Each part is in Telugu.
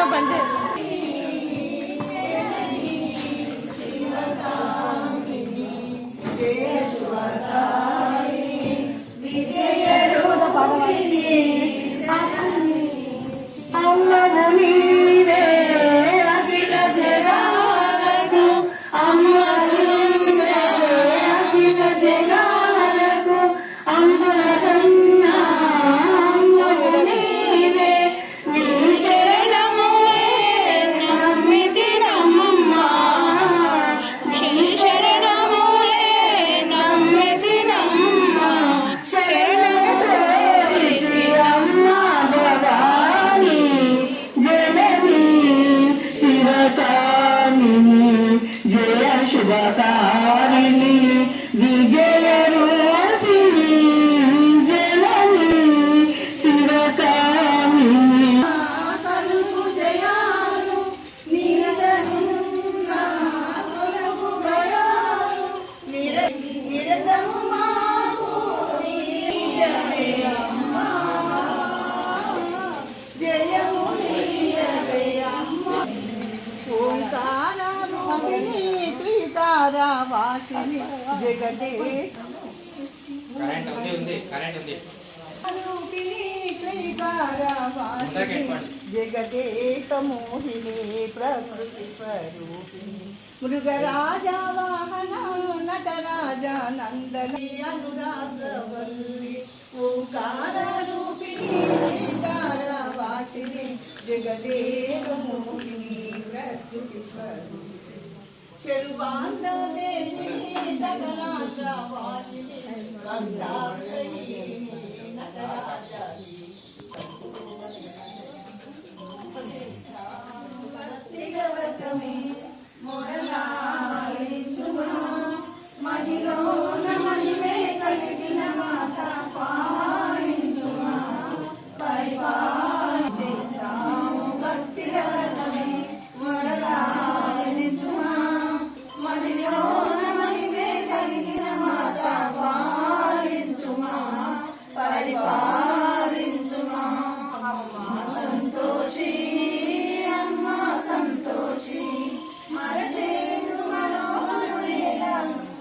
బండి శుభకారిణి విజయ రూపిణి జనని శివకామిని కలుగు జయాలు నీరదమున్న కలుగు భయాలు నిరతము మాకు నీయవే అమ్మా జయము నీయవే అమ్మా ఓంకార రూపిణి వాసిని జగదే జగదేక మోహిని ప్రకృతి స్వరూపిణి మృగరాజ వాహన నటరాజ నందని అనురాగవల్లి ఓంకార రూపిణి వాసిని జగదేక మోహిని ప్రకృతి స్వరూపిణి శర్వాండ దేశిని సకలాశవాసిని కందాక్షిణి నటరాజాని భక్తిగవతమే మొరలాలించుమా మదిలోన మహిమే కలిగిన మాత పాలించుమా పరిపాలించేస్తాము భక్తిగవతమే మొరలాలించుమా మదిలోన మహిమే కలిగిన మాత పాలించుమా పరిపాలించుమా అమ్మా సంతోషి అమ్మా సంతోషి మరచేను మనోహరుడేలా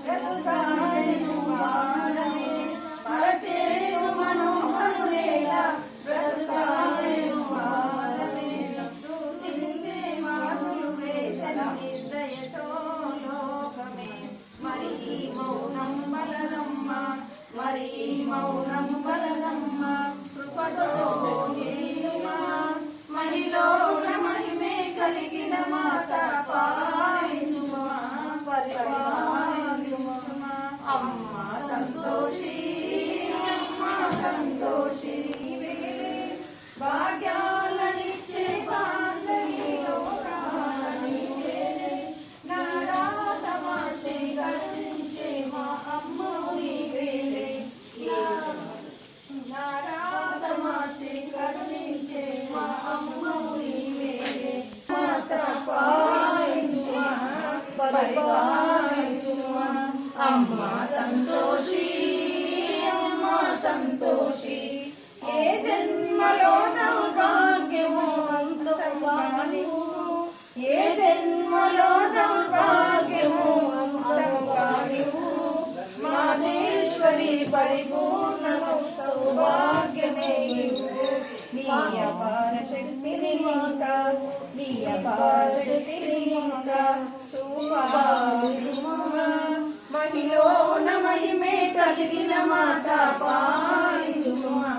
బ్రతుకాయను వారమే మరచేను మనోహరుడేలా బ్రతుకాయను వారమే సించే మాసులు వేసన నిర్దయతో లోకమే మరి మౌనం బలదమ్మ మరి మౌనం బలదమ్మ కృపతో నీయుమా మహిలోన మహిమే కలిగిన మాత పాలించుమా పరిపాలించుమా అమ్మ సంతోషి అమ్మ సంతోషి భాగ్యాలనిచ్చే బాంధవి లోకానివే నారాత మార్చే కరుణించే మా అమ్మ నీవేలే నారాత మార్చే కరుణించే మా అమ్మ నీవేలే మాత పాలించుమా పరిపాలించుమా అమ్మ సంతోషి అమ్మ సంతోషి ఏ జన్మలో దౌర్భాగ్యమో అంతముగా నీవు ఏ జన్మలో దౌర్భాగ్యమో అంతముగా నీవు మాధేశ్వరి పరిపూర్ణము సౌభాగ్యమే నీ అపార శక్తిని ఇంకా నీ అపార శక్తిని ఇంకా చూపాలించుమా మహిలోన మహిమే కలిగిన మాత పాలించుమా